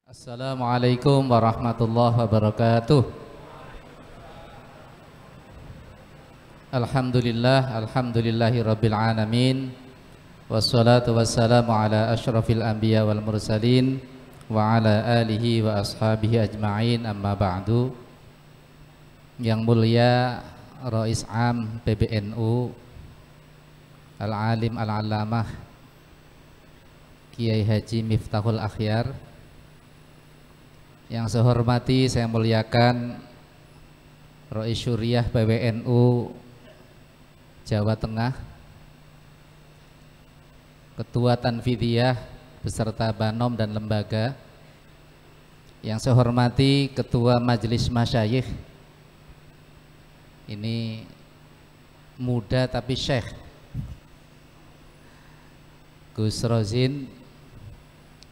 Assalamualaikum warahmatullahi wabarakatuh. Alhamdulillahi rabbil alamin. Wassalatu wassalamu ala asyrafil anbiya wal mursalin wa ala alihi wa ashabihi ajma'in, amma ba'du. Yang mulia Rais Am PBNU Al-Alim Al-Allamah Kiai Haji Miftahul Akhyar, yang saya hormati, saya muliakan Rais Syuriah PBNU Jawa Tengah, Ketua Tanfidiyah beserta Banom dan lembaga. Yang saya hormati Ketua Majelis Masyayikh, ini muda tapi syekh, Gus Rozin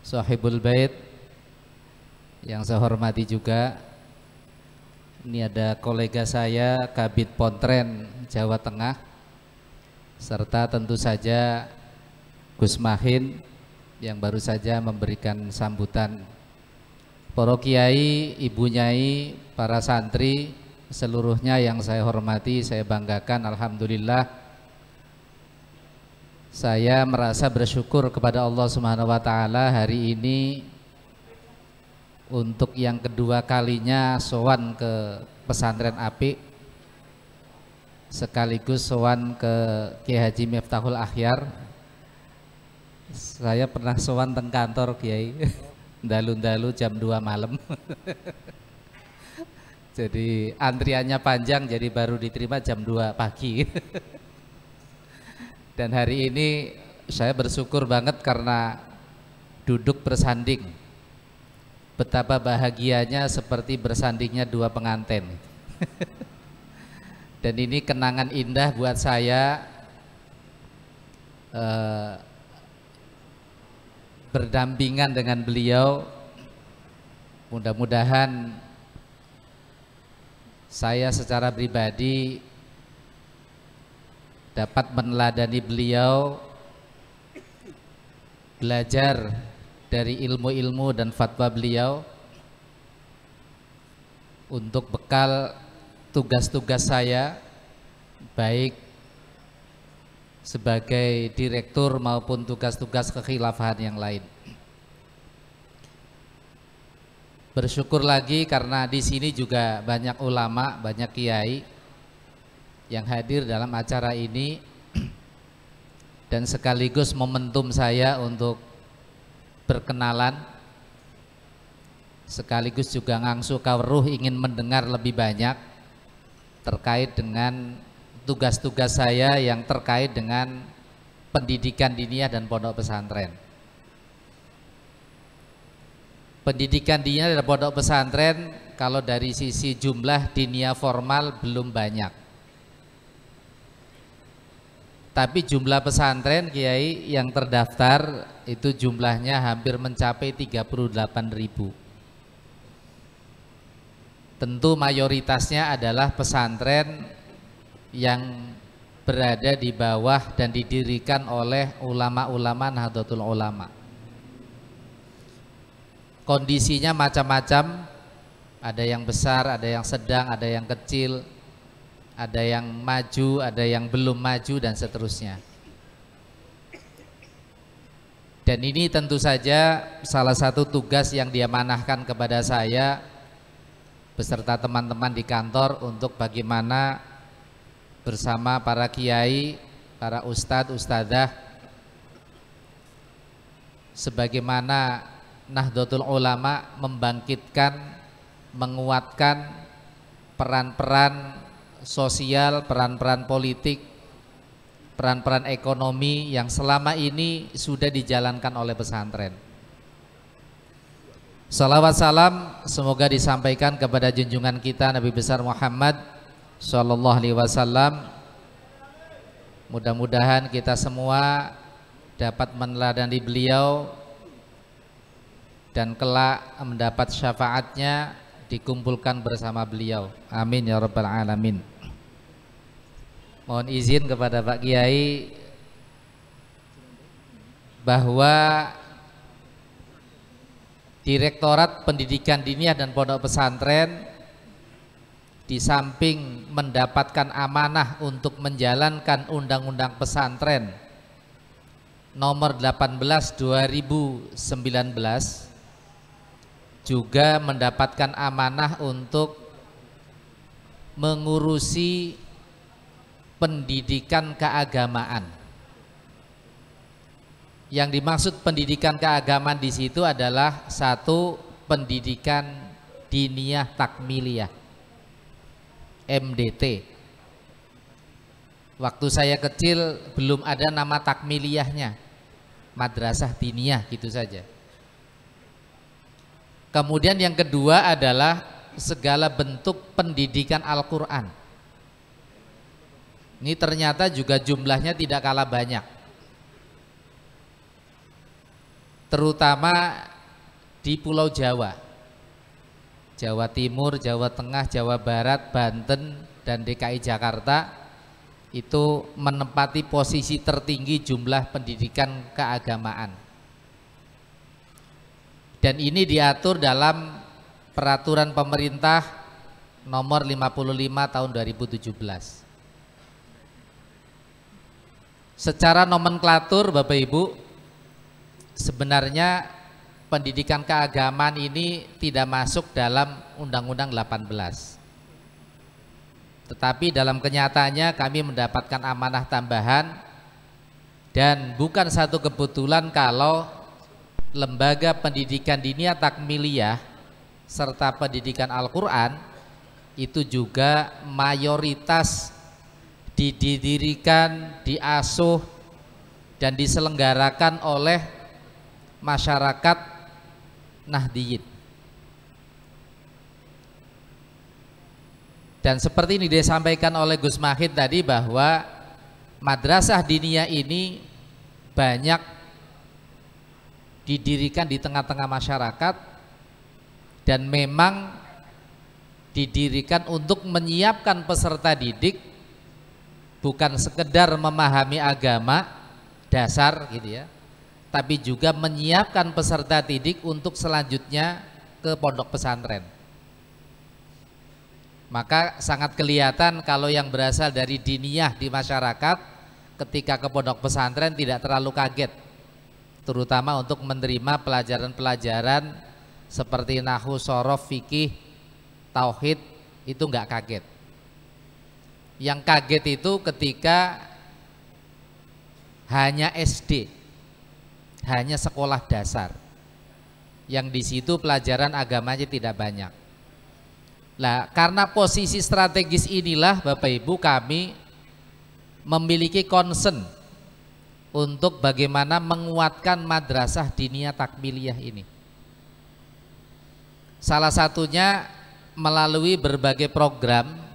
Sahibul Bait. Yang saya hormati juga, ini ada kolega saya Kabid Pontren Jawa Tengah, serta tentu saja Gus Mahin yang baru saja memberikan sambutan. Para kiai, ibu nyai, para santri seluruhnya yang saya hormati, saya banggakan. Alhamdulillah, saya merasa bersyukur kepada Allah Subhanahu wa taala hari ini untuk yang kedua kalinya sowan ke pesantren apik, sekaligus sowan ke Kiai Haji Miftahul Akhyar. Saya pernah sowan teng kantor Kiai, dalu-dalu jam 2 malam. Jadi antriannya panjang, jadi baru diterima jam 2 pagi. Dan hari ini saya bersyukur banget karena duduk bersanding. Betapa bahagianya seperti bersandingnya dua pengantin. Dan ini kenangan indah buat saya, berdampingan dengan beliau. Mudah-mudahan saya secara pribadi dapat meneladani beliau, belajar dari ilmu-ilmu dan fatwa beliau untuk bekal tugas-tugas saya, baik sebagai direktur maupun tugas-tugas kekhilafahan yang lain. Bersyukur lagi karena di sini juga banyak ulama, banyak kiai yang hadir dalam acara ini, dan sekaligus momentum saya untuk berkenalan, sekaligus juga ngangsu kawruh ingin mendengar lebih banyak terkait dengan tugas-tugas saya yang terkait dengan pendidikan diniyah dan pondok pesantren. Pendidikan diniyah dan pondok pesantren kalau dari sisi jumlah diniyah formal belum banyak, tapi jumlah pesantren Kiai yang terdaftar itu jumlahnya hampir mencapai 38.000. Tentu mayoritasnya adalah pesantren yang berada di bawah dan didirikan oleh ulama-ulama Nahdlatul Ulama. Kondisinya macam-macam, ada yang besar, ada yang sedang, ada yang kecil, ada yang maju, ada yang belum maju, dan seterusnya. Dan ini tentu saja salah satu tugas yang diamanahkan kepada saya beserta teman-teman di kantor untuk bagaimana bersama para kiai, para ustadz, ustadzah, sebagaimana Nahdlatul Ulama membangkitkan, menguatkan peran-peran sosial, peran-peran politik, peran-peran ekonomi yang selama ini sudah dijalankan oleh pesantren. Salawat salam semoga disampaikan kepada junjungan kita Nabi besar Muhammad Sallallahu Alaihi Wasallam. Mudah-mudahan kita semua dapat meneladani beliau dan kelak mendapat syafaatnya, dikumpulkan bersama beliau. Amin ya rabbal alamin. Mohon izin kepada Pak Kiai bahwa Direktorat Pendidikan Diniyah dan Pondok Pesantren di samping mendapatkan amanah untuk menjalankan Undang-Undang Pesantren nomor 18 2019, juga mendapatkan amanah untuk mengurusi pendidikan keagamaan. Yang dimaksud pendidikan keagamaan di situ adalah satu, pendidikan diniyah takmiliyah MDT. Waktu saya kecil belum ada nama takmiliyahnya, madrasah diniyah gitu saja. Kemudian yang kedua adalah segala bentuk pendidikan Al-Quran. Ini ternyata juga jumlahnya tidak kalah banyak, terutama di Pulau Jawa, Jawa Timur, Jawa Tengah, Jawa Barat, Banten, dan DKI Jakarta itu menempati posisi tertinggi jumlah pendidikan keagamaan. Dan ini diatur dalam Peraturan Pemerintah nomor 55 tahun 2017. Secara nomenklatur Bapak Ibu, sebenarnya pendidikan keagamaan ini tidak masuk dalam Undang-Undang 18. Tetapi dalam kenyataannya kami mendapatkan amanah tambahan, dan bukan satu kebetulan kalau lembaga pendidikan diniyah takmiliyah serta pendidikan Al-Quran itu juga mayoritas didirikan, diasuh, dan diselenggarakan oleh masyarakat Nahdiyin. Dan seperti ini disampaikan oleh Gus Mahid tadi, bahwa madrasah diniyah ini banyak didirikan di tengah-tengah masyarakat dan memang didirikan untuk menyiapkan peserta didik bukan sekedar memahami agama dasar gitu ya, tapi juga menyiapkan peserta didik untuk selanjutnya ke pondok pesantren. Maka sangat kelihatan kalau yang berasal dari diniyah di masyarakat ketika ke pondok pesantren tidak terlalu kaget, terutama untuk menerima pelajaran-pelajaran seperti nahwu, shorof, fikih, tauhid, itu nggak kaget. Yang kaget itu ketika hanya SD, hanya sekolah dasar, yang di situ pelajaran agamanya tidak banyak. Nah, karena posisi strategis inilah Bapak Ibu, kami memiliki concern untuk bagaimana menguatkan madrasah diniyah takmiliyah ini. Salah satunya melalui berbagai program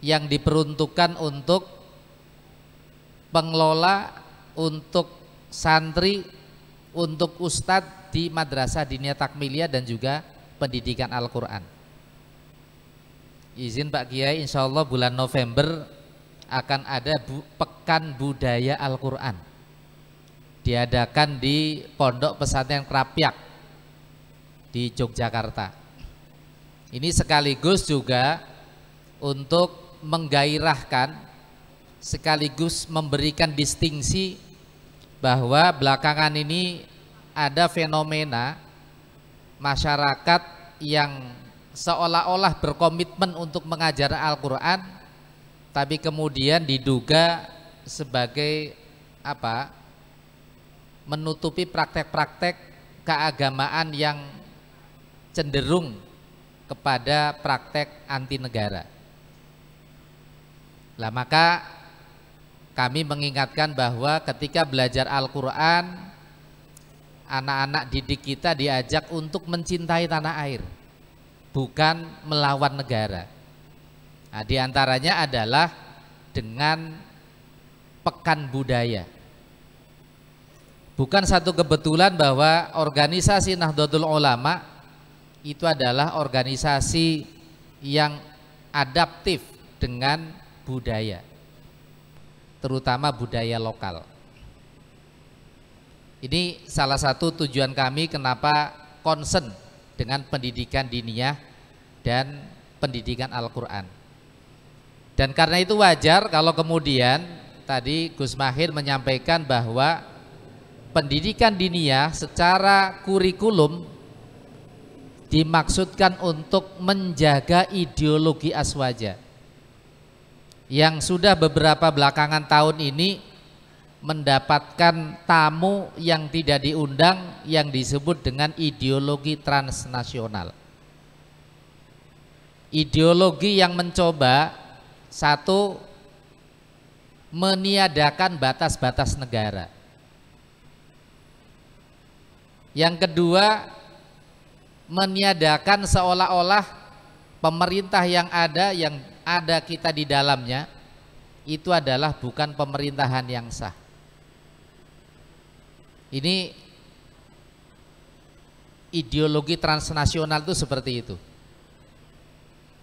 yang diperuntukkan untuk pengelola, untuk santri, untuk ustadz di madrasah diniyah takmiliyah dan juga pendidikan Al-Quran. Izin Pak Kiai, insya Allah bulan November akan ada Pekan Budaya Al-Quran, diadakan di Pondok Pesantren Krapyak di Yogyakarta. Ini sekaligus juga untuk menggairahkan, sekaligus memberikan distingsi bahwa belakangan ini ada fenomena masyarakat yang seolah-olah berkomitmen untuk mengajar Al-Quran, tapi kemudian diduga sebagai apa? Menutupi praktek-praktek keagamaan yang cenderung kepada praktek anti negara. Lah maka kami mengingatkan bahwa ketika belajar Al-Quran, anak-anak didik kita diajak untuk mencintai tanah air, bukan melawan negara. Nah, diantaranya adalah dengan pekan budaya. Bukan satu kebetulan bahwa organisasi Nahdlatul Ulama itu adalah organisasi yang adaptif dengan budaya, terutama budaya lokal. Ini salah satu tujuan kami kenapa concern dengan pendidikan diniyah dan pendidikan Al-Quran. Dan karena itu wajar kalau kemudian tadi Gus Mahir menyampaikan bahwa pendidikan diniyah secara kurikulum dimaksudkan untuk menjaga ideologi aswaja yang sudah beberapa belakangan tahun ini mendapatkan tamu yang tidak diundang yang disebut dengan ideologi transnasional. Ideologi yang mencoba satu, meniadakan batas-batas negara. Yang kedua, meniadakan seolah-olah pemerintah yang ada kita di dalamnya itu adalah bukan pemerintahan yang sah. Ini ideologi transnasional itu seperti itu.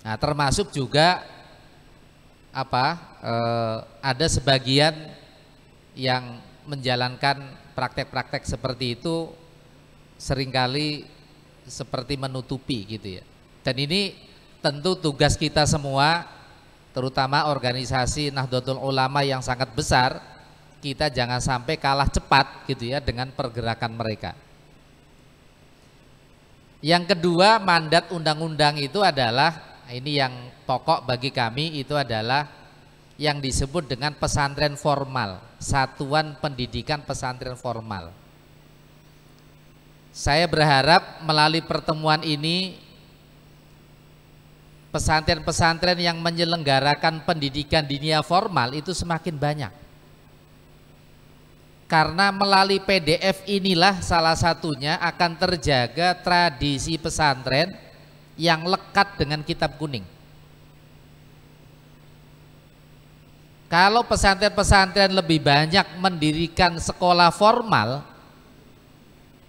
Nah, termasuk juga ada sebagian yang menjalankan praktek-praktek seperti itu seringkali seperti menutupi gitu ya. Dan ini tentu tugas kita semua, terutama organisasi Nahdlatul Ulama yang sangat besar, kita jangan sampai kalah cepat gitu ya dengan pergerakan mereka. Yang kedua, mandat undang-undang itu adalah, ini yang pokok bagi kami, itu adalah yang disebut dengan pesantren formal, Satuan Pendidikan Pesantren Formal. Saya berharap melalui pertemuan ini pesantren-pesantren yang menyelenggarakan pendidikan diniyah formal itu semakin banyak. Karena melalui PDF inilah salah satunya akan terjaga tradisi pesantren yang lekat dengan kitab kuning. Kalau pesantren-pesantren lebih banyak mendirikan sekolah formal,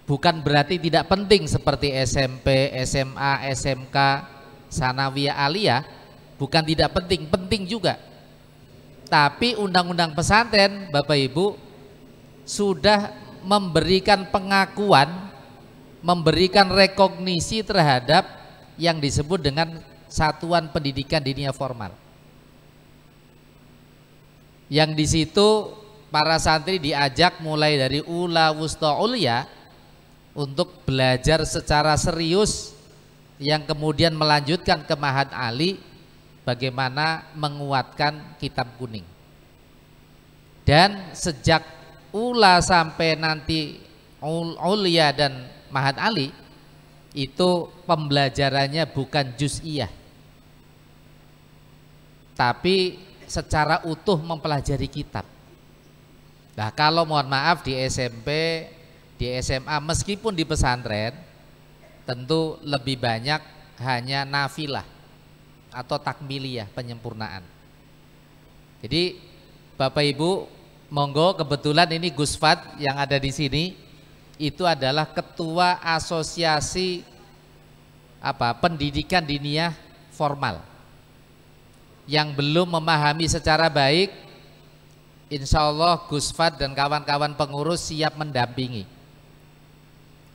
bukan berarti tidak penting seperti SMP, SMA, SMK, Sanawiyah Aliyah, bukan tidak penting, penting juga. Tapi undang-undang pesantren, Bapak Ibu, sudah memberikan pengakuan, memberikan rekognisi terhadap yang disebut dengan Satuan Pendidikan Diniyah Formal. Yang di situ para santri diajak mulai dari ula, wusta, ulya untuk belajar secara serius, yang kemudian melanjutkan ke Ma'had Ali bagaimana menguatkan kitab kuning. Dan sejak ula sampai nanti ulya dan Ma'had Ali itu pembelajarannya bukan juz'iyah, tapi secara utuh mempelajari kitab. Nah, kalau mohon maaf di SMP, di SMA, meskipun di pesantren, tentu lebih banyak hanya nafilah atau takmiliyah, penyempurnaan. Jadi Bapak Ibu, monggo, kebetulan ini Gus Fat yang ada di sini itu adalah ketua asosiasi pendidikan diniyah formal. Yang belum memahami secara baik, insya Allah Gus Fat dan kawan-kawan pengurus siap mendampingi.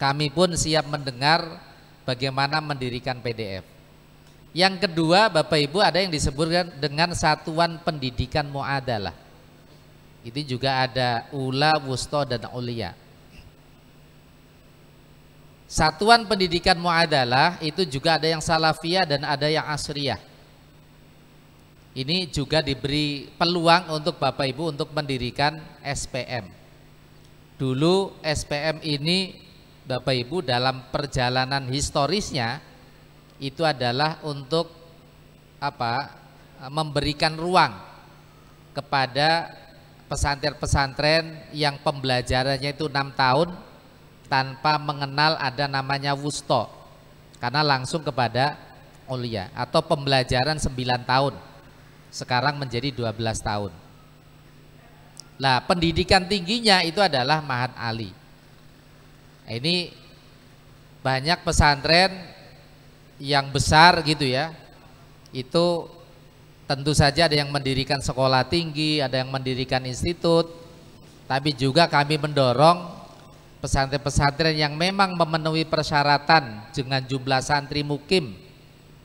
Kami pun siap mendengar bagaimana mendirikan PDF. Yang kedua, Bapak Ibu, ada yang disebutkan dengan Satuan Pendidikan Mu'adalah. Itu juga ada ula, wusta, dan ulia. Satuan Pendidikan Mu'adalah itu juga ada yang salafiyah dan ada yang asriyah. Ini juga diberi peluang untuk Bapak Ibu untuk mendirikan SPM. Dulu SPM ini Bapak Ibu dalam perjalanan historisnya itu adalah untuk memberikan ruang kepada pesantren-pesantren yang pembelajarannya itu 6 tahun tanpa mengenal ada namanya wusto, karena langsung kepada ulia, atau pembelajaran 9 tahun sekarang menjadi 12 tahun. Nah, pendidikan tingginya itu adalah Ma'had Ali. Ini banyak pesantren yang besar gitu ya, itu tentu saja ada yang mendirikan sekolah tinggi, ada yang mendirikan institut, tapi juga kami mendorong pesantren-pesantren yang memang memenuhi persyaratan dengan jumlah santri mukim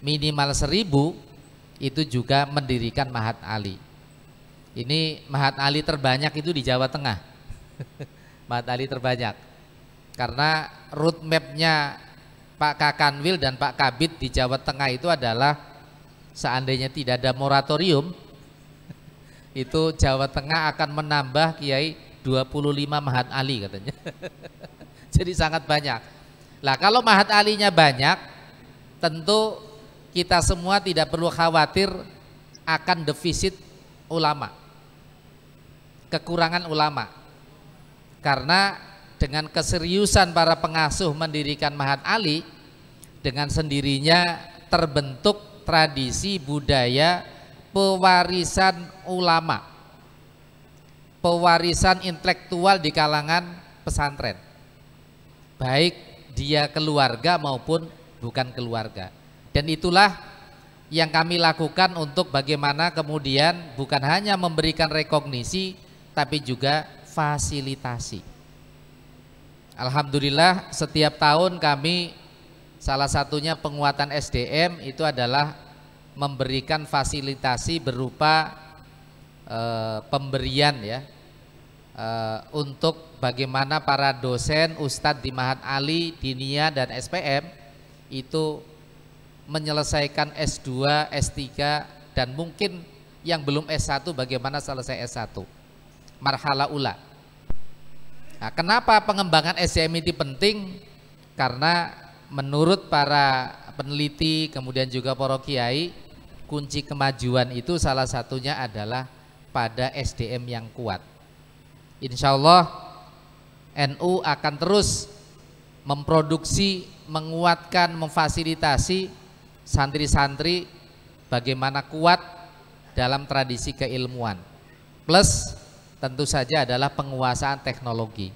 minimal 1000 itu juga mendirikan Mahat Ali. Ini Mahat Ali terbanyak itu di Jawa Tengah. Mahat Ali terbanyak karena roadmapnya Pak Kakanwil dan Pak Kabid di Jawa Tengah itu adalah seandainya tidak ada moratorium itu Jawa Tengah akan menambah kiai 25 Mahat Ali katanya. Jadi sangat banyak. Lah kalau Mahat Alinya banyak, tentu kita semua tidak perlu khawatir akan defisit ulama, kekurangan ulama. Karena dengan keseriusan para pengasuh mendirikan Mahat Ali, dengan sendirinya terbentuk tradisi budaya pewarisan ulama, pewarisan intelektual di kalangan pesantren, baik dia keluarga maupun bukan keluarga. Dan itulah yang kami lakukan untuk bagaimana kemudian bukan hanya memberikan rekognisi tapi juga fasilitasi. Alhamdulillah setiap tahun kami salah satunya penguatan SDM itu adalah memberikan fasilitasi berupa pemberian ya untuk bagaimana para dosen, ustadz di Mahat Ali, Dinia dan SPM itu menyelesaikan S2, S3 dan mungkin yang belum S1 bagaimana selesai S1 marhala ula. Nah, kenapa pengembangan SDM ini penting? Karena menurut para peneliti kemudian juga para kiai, kunci kemajuan itu salah satunya adalah pada SDM yang kuat. Insya Allah NU akan terus memproduksi, menguatkan, memfasilitasi santri-santri bagaimana kuat dalam tradisi keilmuan. Plus tentu saja adalah penguasaan teknologi.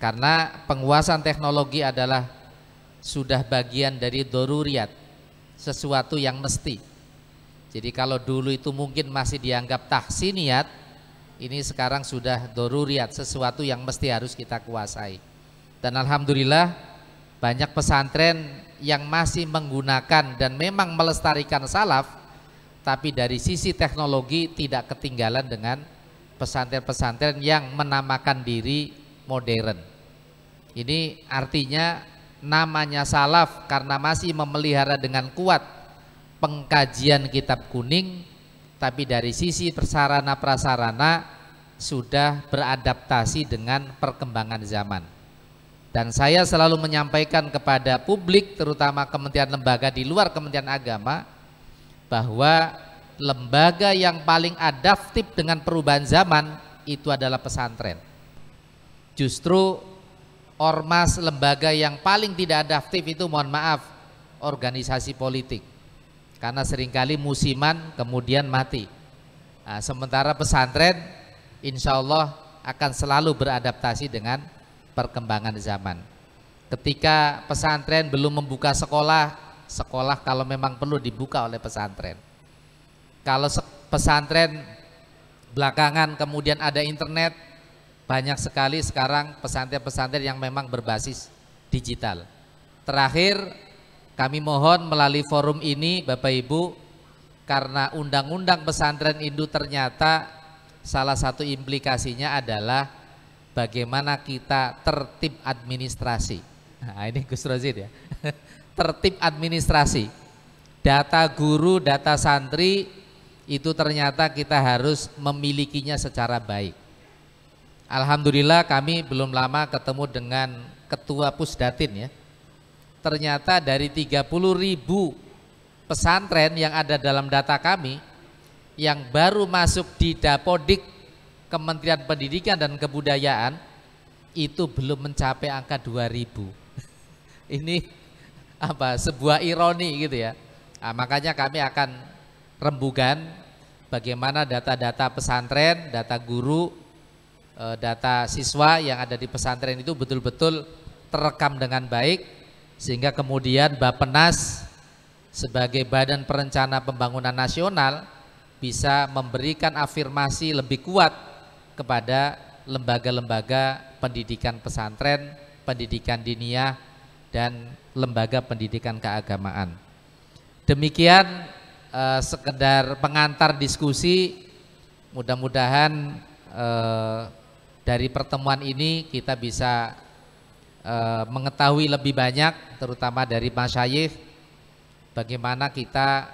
Karena penguasaan teknologi adalah sudah bagian dari doruriyat, sesuatu yang mesti. Jadi kalau dulu itu mungkin masih dianggap tahsiniyat, ini sekarang sudah doruriyat, sesuatu yang mesti harus kita kuasai. Dan alhamdulillah banyak pesantren yang masih menggunakan dan memang melestarikan salaf, tapi dari sisi teknologi tidak ketinggalan dengan pesantren-pesantren yang menamakan diri modern. Ini artinya namanya salaf karena masih memelihara dengan kuat pengkajian kitab kuning, tapi dari sisi prasarana prasarana sudah beradaptasi dengan perkembangan zaman. Dan saya selalu menyampaikan kepada publik, terutama kementerian lembaga di luar Kementerian Agama, bahwa lembaga yang paling adaptif dengan perubahan zaman itu adalah pesantren. Justru ormas lembaga yang paling tidak adaptif itu, mohon maaf, organisasi politik. Karena seringkali musiman kemudian mati. Nah, sementara pesantren insya Allah akan selalu beradaptasi dengan perkembangan zaman. Ketika pesantren belum membuka sekolah, sekolah kalau memang perlu dibuka oleh pesantren. Kalau pesantren belakangan kemudian ada internet, banyak sekali sekarang pesantren-pesantren yang memang berbasis digital. Terakhir kami mohon melalui forum ini Bapak Ibu, karena undang-undang pesantren itu ternyata salah satu implikasinya adalah bagaimana kita tertib administrasi. Nah ini Gus Rozid ya, tertib administrasi. Data guru, data santri itu ternyata kita harus memilikinya secara baik. Alhamdulillah kami belum lama ketemu dengan Ketua Pusdatin ya. Ternyata dari 30.000 pesantren yang ada dalam data kami, yang baru masuk di Dapodik Kementerian Pendidikan dan Kebudayaan itu belum mencapai angka 2.000. Ini apa? Sebuah ironi gitu ya. Nah, makanya kami akan rembugan bagaimana data-data pesantren, data guru, data siswa yang ada di pesantren itu betul-betul terekam dengan baik, sehingga kemudian Bappenas sebagai Badan Perencana Pembangunan Nasional bisa memberikan afirmasi lebih kuat kepada lembaga-lembaga pendidikan pesantren, pendidikan diniyah, dan lembaga pendidikan keagamaan. Demikian sekedar pengantar diskusi. Mudah-mudahan dari pertemuan ini kita bisa mengetahui lebih banyak, terutama dari masyayikh, bagaimana kita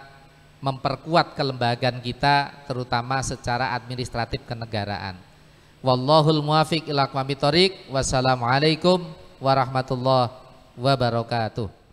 memperkuat kelembagaan kita, terutama secara administratif kenegaraan. Wallahul muwafiq ila aqwamit thoriq. Wassalamualaikum warahmatullahi wabarakatuh.